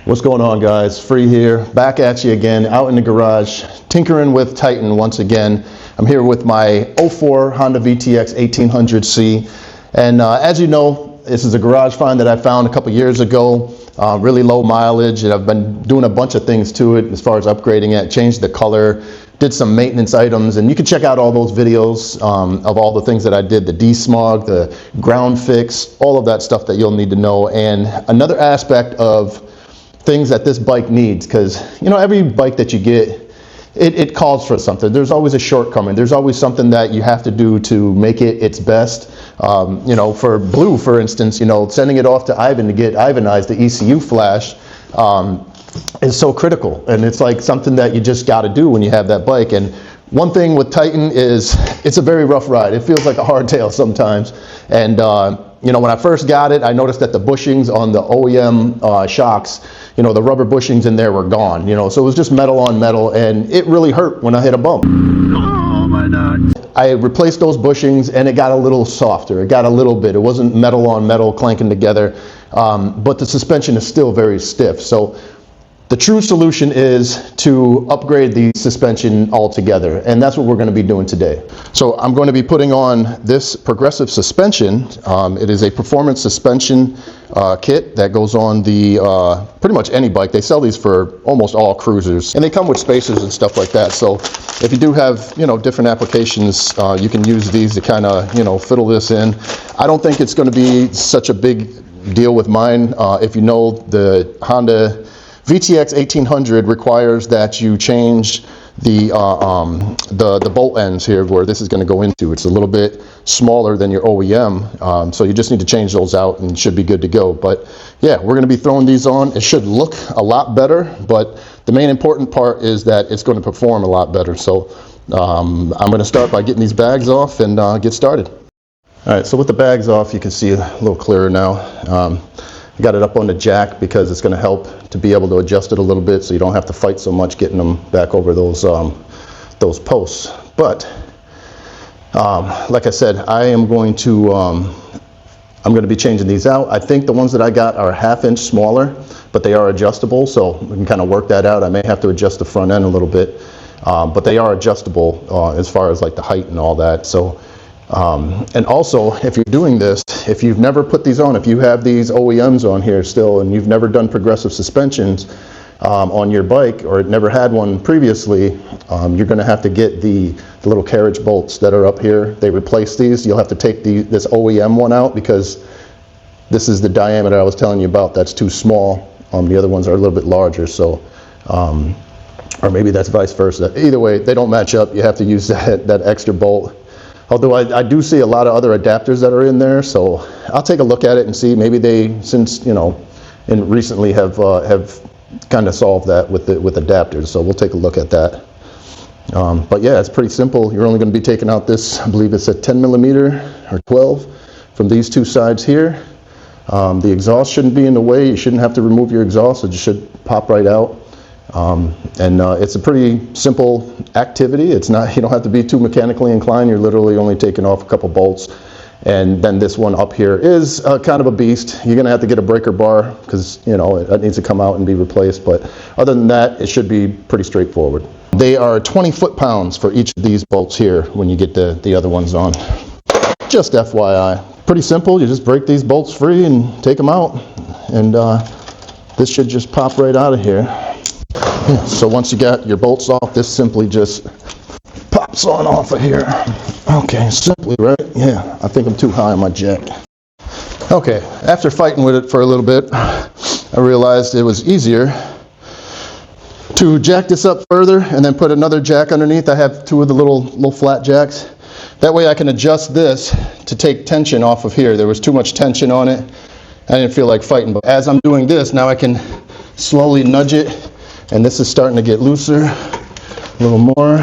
What's going on, guys? Free here, back at you again, out in the garage, tinkering with Titan once again. I'm here with my 04 Honda VTX 1800C, and as you know, this is a garage find that I found a couple years ago. Really low mileage, and I've been doing a bunch of things to it as far as upgrading it. Changed the color, did some maintenance items, and you can check out all those videos of all the things that I did, the desmog, the ground fix, all of that stuff that you'll need to know. And another aspect of things that this bike needs, because you know, every bike that you get, it calls for something. There's always a shortcoming. There's always something that you have to do to make it its best. You know, for Blue, for instance, you know, sending it off to Ivan to get Ivanized, the ECU flash, is so critical. And it's like something that you just got to do when you have that bike. And one thing with Titan is it's a very rough ride. It feels like a hardtail sometimes. And you know, when I first got it, I noticed that the bushings on the OEM shocks, you know, the rubber bushings in there were gone, you know, so it was just metal on metal, and it really hurt when I hit a bump. Oh my nuts. I replaced those bushings and it got a little softer. It got a little bit. It wasn't metal on metal clanking together, but the suspension is still very stiff. So the true solution is to upgrade the suspension altogether, and that's what we're going to be doing today. So I'm going to be putting on this progressive suspension. It is a performance suspension kit that goes on the pretty much any bike. They sell these for almost all cruisers, and they come with spacers and stuff like that. So if you do have, you know, different applications, you can use these to kind of, you know, fiddle this in. I don't think it's going to be such a big deal with mine. If you know, the Honda VTX 1800 requires that you change the bolt ends here where this is going to go into. It's a little bit smaller than your OEM, so you just need to change those out and should be good to go. But yeah, we're going to be throwing these on. It should look a lot better, but the main important part is that it's going to perform a lot better. So I'm going to start by getting these bags off and get started. All right, so with the bags off, you can see a little clearer now. I got it up on the jack because it's going to help to be able to adjust it a little bit, so you don't have to fight so much getting them back over those posts. But like I said, I am going to I'm going to be changing these out. I think the ones that I got are 1/2 inch smaller, but they are adjustable, so we can kind of work that out. I may have to adjust the front end a little bit, but they are adjustable as far as like the height and all that. So. And also, if you're doing this, if you've never put these on, if you have these OEMs on here still and you've never done progressive suspensions on your bike, or never had one previously, you're going to have to get the little carriage bolts that are up here. They replace these. You'll have to take this OEM one out because this is the diameter I was telling you about. That's too small. The other ones are a little bit larger, so or maybe that's vice versa. Either way, they don't match up. You have to use that extra bolt. Although I do see a lot of other adapters that are in there, so I'll take a look at it and see. Maybe they, since, you know, and recently have kind of solved that with adapters. So we'll take a look at that. But yeah, it's pretty simple. You're only going to be taking out this, I believe it's a 10 millimeter or 12 from these two sides here. The exhaust shouldn't be in the way. You shouldn't have to remove your exhaust. It just should pop right out. It's a pretty simple activity. It's not, you don't have to be too mechanically inclined. You're literally only taking off a couple bolts. And then this one up here is kind of a beast. You're going to have to get a breaker bar because, you know, it needs to come out and be replaced. But other than that, it should be pretty straightforward. They are 20 foot-pounds for each of these bolts here when you get the other ones on. Just FYI. Pretty simple. You just break these bolts free and take them out. And this should just pop right out of here. So once you got your bolts off, this simply just pops on off of here. Okay, simply, right? Yeah, I think I'm too high on my jack. Okay, after fighting with it for a little bit, I realized it was easier to jack this up further and then put another jack underneath. I have two of the little flat jacks. That way I can adjust this to take tension off of here. There was too much tension on it. I didn't feel like fighting, but as I'm doing this, now I can slowly nudge it. And this is starting to get looser, a little more.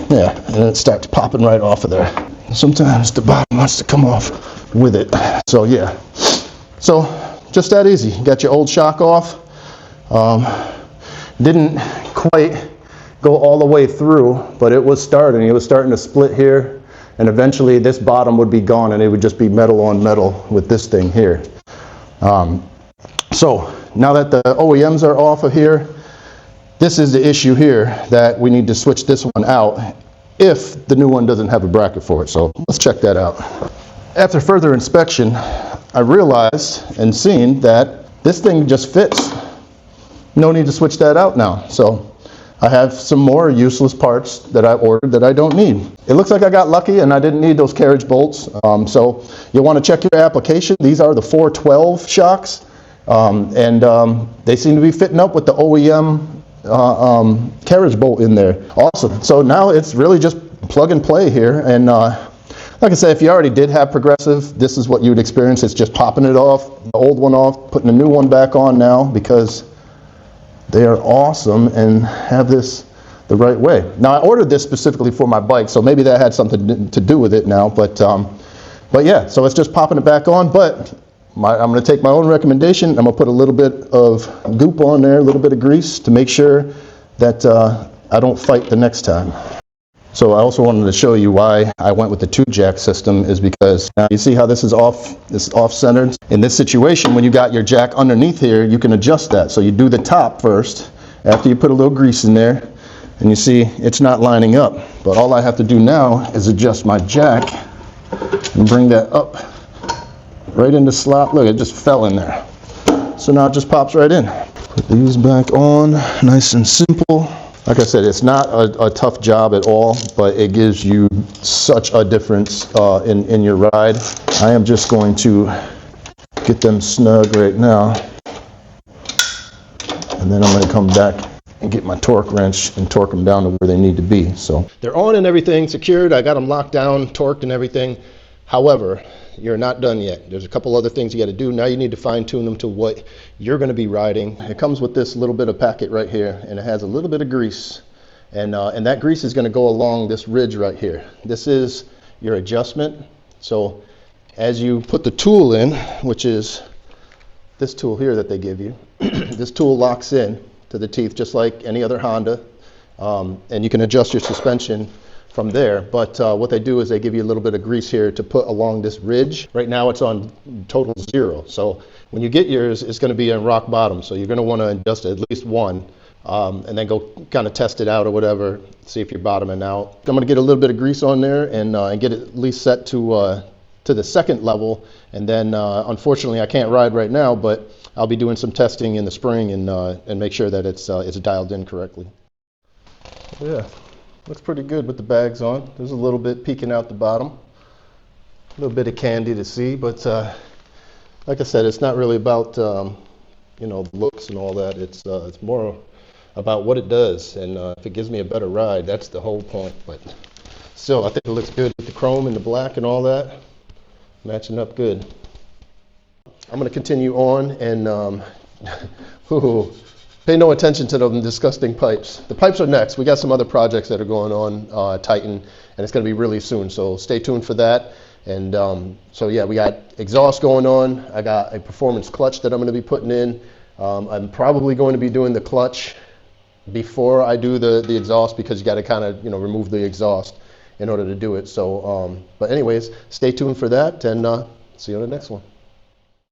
Yeah, and it starts popping right off of there. Sometimes the bottom wants to come off with it. So yeah, so just that easy. You got your old shock off. Didn't quite go all the way through, but it was starting. It was starting to split here, and eventually this bottom would be gone and it would just be metal on metal with this thing here. So now that the OEMs are off of here, this is the issue here, that we need to switch this one out if the new one doesn't have a bracket for it. So let's check that out. After further inspection, I realized and seen that this thing just fits. No need to switch that out now. So I have some more useless parts that I ordered that I don't need. It looks like I got lucky and I didn't need those carriage bolts. So you'll want to check your application. These are the 412 shocks, they seem to be fitting up with the OEM carriage bolt in there. Awesome. So now it's really just plug and play here. And like I said, if you already did have progressive, this is what you would experience. It's just popping it off, the old one off, putting the new one back on now, because they are awesome and have this the right way. Now I ordered this specifically for my bike, so maybe that had something to do with it now, but yeah, so it's just popping it back on. But I'm going to take my own recommendation. I'm going to put a little bit of goop on there, a little bit of grease, to make sure that I don't fight the next time. So I also wanted to show you why I went with the 2-jack system, is because now you see how this is off-centered? In this situation, when you got your jack underneath here, you can adjust that. So you do the top first, after you put a little grease in there, and you see it's not lining up. But all I have to do now is adjust my jack and bring that up right in the slot. Look, it just fell in there. So now it just pops right in. Put these back on, nice and simple. Like I said, it's not a tough job at all, but it gives you such a difference in your ride. I am just going to get them snug right now, and then I'm going to come back and get my torque wrench and torque them down to where they need to be. So they're on and everything, secured. I got them locked down, torqued and everything. However, you're not done yet. There's a couple other things you got to do. Now you need to fine tune them to what you're going to be riding. It comes with this little bit of packet right here, and it has a little bit of grease, and that grease is going to go along this ridge right here. This is your adjustment. So as you put the tool in, which is this tool here that they give you, this tool locks in to the teeth just like any other Honda, and you can adjust your suspension from there. But what they do is they give you a little bit of grease here to put along this ridge. Right now it's on total 0. So when you get yours, it's going to be on rock bottom. So you're going to want to adjust at least one, and then go kind of test it out or whatever, see if you're bottoming out. I'm going to get a little bit of grease on there and get it at least set to the second level. And then unfortunately I can't ride right now, but I'll be doing some testing in the spring and make sure that it's dialed in correctly. Yeah. Looks pretty good with the bags on. There's a little bit peeking out the bottom. A little bit of candy to see, but like I said, it's not really about looks and all that. It's more about what it does, and if it gives me a better ride, that's the whole point. But still, I think it looks good with the chrome and the black and all that, matching up good. I'm going to continue on and pay no attention to them disgusting pipes. The pipes are next. We got some other projects that are going on, Titan, and it's going to be really soon. So stay tuned for that. And so yeah, we got exhaust going on. I got a performance clutch that I'm going to be putting in. I'm probably going to be doing the clutch before I do the exhaust, because you got to kind of remove the exhaust in order to do it. So, but anyways, stay tuned for that, and see you on the next one.